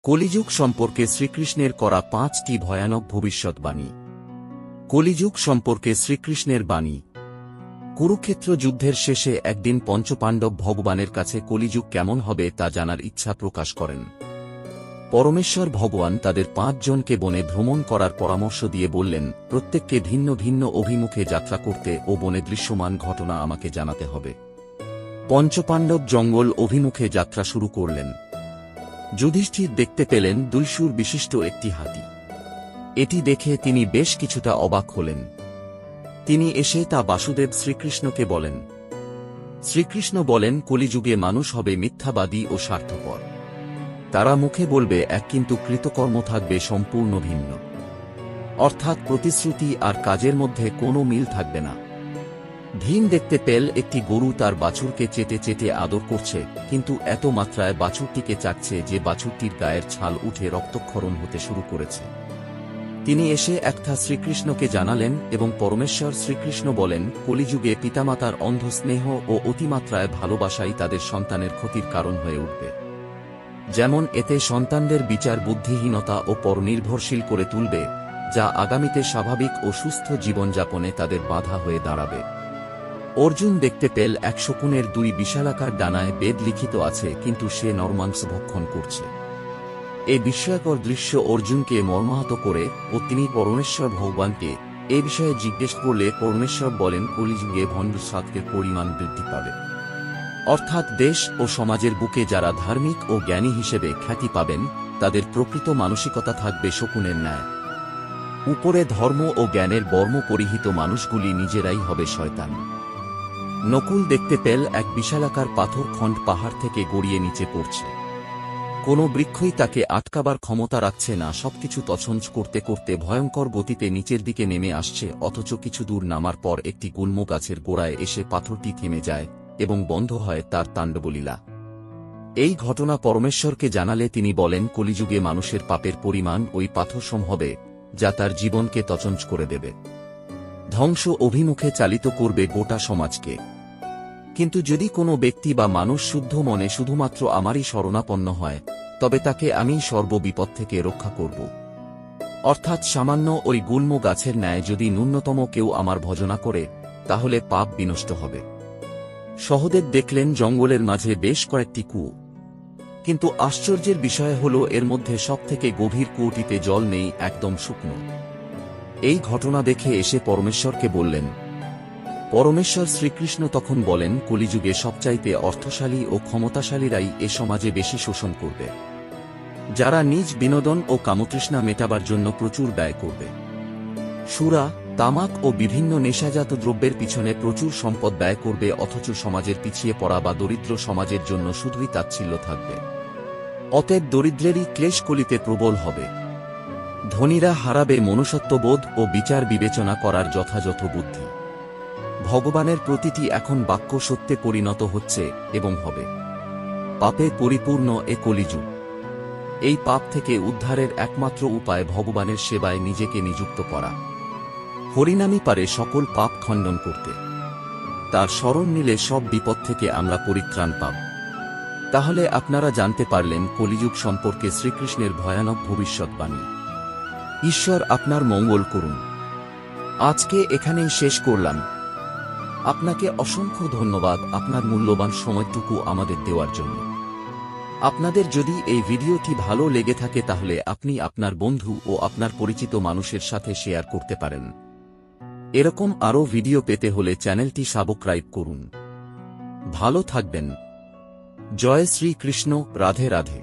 কলিযুগ সম্পর্কে শ্রীকৃষ্ণের করা ৫টি ভয়ানক ভবিষ্যৎবাণী। কলিযুগ সম্পর্কে শ্রীকৃষ্ণের বাণী। কুরুক্ষেত্র যুদ্ধের শেষে একদিন পঞ্চপাণ্ডব ভগবানের কাছে কলিযুগ কেমন হবে তা জানার ইচ্ছা প্রকাশ করেন। পরমেশ্বর ভগবান তাদের ৫ জনকে বনে ভ্রমণ করার পরামর্শ দিয়ে বললেন, প্রত্যেককে ভিন্ন ভিন্ন অভিমুখে যাত্রা করতে ও বনে দৃশ্যমান ঘটনা আমাকে জানাতে হবে। পঞ্চপাণ্ডব জঙ্গল অভিমুখে যাত্রা শুরু করলেন। যুধিষ্ঠির দেখতে পেলেন ২ শুর বিশিষ্ট একটি হাতি। এটি দেখে তিনি বেশ কিছুটা অবাক হলেন। তিনি এসে তা বাসুদেব শ্রীকৃষ্ণকে বলেন। শ্রীকৃষ্ণ বলেন, কলিযুগে মানুষ হবে মিথ্যাবাদী ও স্বার্থপর। তারা মুখে বলবে এক, কিন্তু কৃতকর্ম থাকবে সম্পূর্ণ ভিন্ন। অর্থাৎ প্রতিশ্রুতি আর কাজের মধ্যে কোনো মিল থাকবে না। ভীম দেখতে পেল একটি গরু তার বাছুরকে চেটে চেটে আদর করছে, কিন্তু এত মাত্রায় বাছুরটিকে চাটছে যে বাছুরটির গায়ের ছাল উঠে রক্তক্ষরণ হতে শুরু করেছে। তিনি এসে একটা শ্রীকৃষ্ণকে জানালেন এবং পরমেশ্বর শ্রীকৃষ্ণ বলেন, কলিযুগে পিতামাতার অন্ধ স্নেহ ও অতিমাত্রায় ভালোবাসাই তাদের সন্তানের ক্ষতির কারণ হয়ে উঠবে। যেমন এতে সন্তানদের বিচার বুদ্ধিহীনতা ও পরনির্ভরশীল করে তুলবে, যা আগামীতে স্বাভাবিক ও সুস্থ জীবনযাপনে তাদের বাধা হয়ে দাঁড়াবে। অর্জুন দেখতে পেল এক শকুনের ২ বিশালাকার ডানায় বেদ লিখিত আছে, কিন্তু সে নরমাংস ভক্ষণ করছে। এই বিস্ময়কর দৃশ্য অর্জুনকে মর্মাহত করে ও তিনি পরমেশ্বর ভগবানকে এ বিষয়ে জিজ্ঞেস করলে পরমেশ্বর বলেন, কলিযুগে ভণ্ড সাধকের পরিমাণ বৃদ্ধি পাবে। অর্থাৎ দেশ ও সমাজের বুকে যারা ধার্মিক ও জ্ঞানী হিসেবে খ্যাতি পাবেন, তাদের প্রকৃত মানসিকতা থাকবে শকুনের ন্যায়। উপরে ধর্ম ও জ্ঞানের বর্ম পরিহিত মানুষগুলি নিজেরাই হবে শয়তান। নকুল দেখতে পেল এক বিশালাকার পাথর খণ্ড পাহাড় থেকে গড়িয়ে নিচে পড়ছে। কোনো বৃক্ষই তাকে আটকাবার ক্ষমতা রাখছে না, সবকিছু তছনছ করতে করতে ভয়ঙ্কর গতিতে নিচের দিকে নেমে আসছে। অথচ কিছু দূর নামার পর একটি গুল্ম গাছের গোড়ায় এসে পাথরটি থেমে যায় এবং বন্ধ হয় তার তাণ্ডবলীলা। এই ঘটনা পরমেশ্বরকে জানালে তিনি বলেন, কলিযুগে মানুষের পাপের পরিমাণ ওই পাথরসম হবে, যা তার জীবনকে তছনছ করে দেবে, ধ্বংস অভিমুখে চালিত করবে গোটা সমাজকে। কিন্তু যদি কোনো ব্যক্তি বা মানুষ শুদ্ধ মনে শুধুমাত্র আমারই শরণাপন্ন হয়, তবে তাকে আমি সর্ববিপদ থেকে রক্ষা করব। অর্থাৎ সামান্য ওই গুল্ম গাছের ন্যায় যদি ন্যূনতম কেউ আমার ভজনা করে, তাহলে পাপ বিনষ্ট হবে। সহদেব দেখলেন জঙ্গলের মাঝে বেশ কয়েকটি কুয়ো, কিন্তু আশ্চর্যের বিষয় হল এর মধ্যে সবথেকে গভীর কুয়োটিতে জল নেই, একদম শুকনো। এই ঘটনা দেখে এসে পরমেশ্বরকে বললেন। পরমেশ্বর শ্রীকৃষ্ণ তখন বলেন, কলিযুগে সবচাইতে অর্থশালী ও ক্ষমতাশালীরাই এ সমাজে বেশি শোষণ করবে, যারা নিজ বিনোদন ও কামতৃষ্ণা মেটাবার জন্য প্রচুর ব্যয় করবে। সুরা, তামাক ও বিভিন্ন নেশাজাত দ্রব্যের পিছনে প্রচুর সম্পদ ব্যয় করবে, অথচ সমাজের পিছিয়ে পড়া বা দরিদ্র সমাজের জন্য শুধুই তাচ্ছিল্য থাকবে। অতএব দরিদ্রেরই ক্লেশ কলিতে প্রবল হবে। ধনীরা হারাবে মনুষ্যত্ববোধ ও বিচার বিবেচনা করার যথাযথ বুদ্ধি। ভগবানের প্রতিটি এখন বাক্য সত্যে পরিণত হচ্ছে এবং হবে। পাপে পরিপূর্ণ এ কলিযুগ। এই পাপ থেকে উদ্ধারের একমাত্র উপায় ভগবানের সেবায় নিজেকে নিযুক্ত করা। হরিনামই পারে সকল পাপ খণ্ডন করতে। তার শরণ নিলে সব বিপদ থেকে আমরা পরিত্রাণ পাব। তাহলে আপনারা জানতে পারলেন কলিযুগ সম্পর্কে শ্রীকৃষ্ণের ভয়ানক ভবিষ্যৎবাণী। ঈশ্বর আপনার মঙ্গল করুন। আজকে এখানেই শেষ করলাম। আপনাকে অসংখ্য ধন্যবাদ আপনার মূল্যবান সময়টুকু আমাদের দেওয়ার জন্য। আপনাদের যদি এই ভিডিওটি ভালো লেগে থাকে তাহলে আপনি আপনার বন্ধু ও আপনার পরিচিত মানুষের সাথে শেয়ার করতে পারেন। এরকম আরও ভিডিও পেতে হলে চ্যানেলটি সাবস্ক্রাইব করুন। ভালো থাকবেন। জয় শ্রী কৃষ্ণ। রাধে রাধে।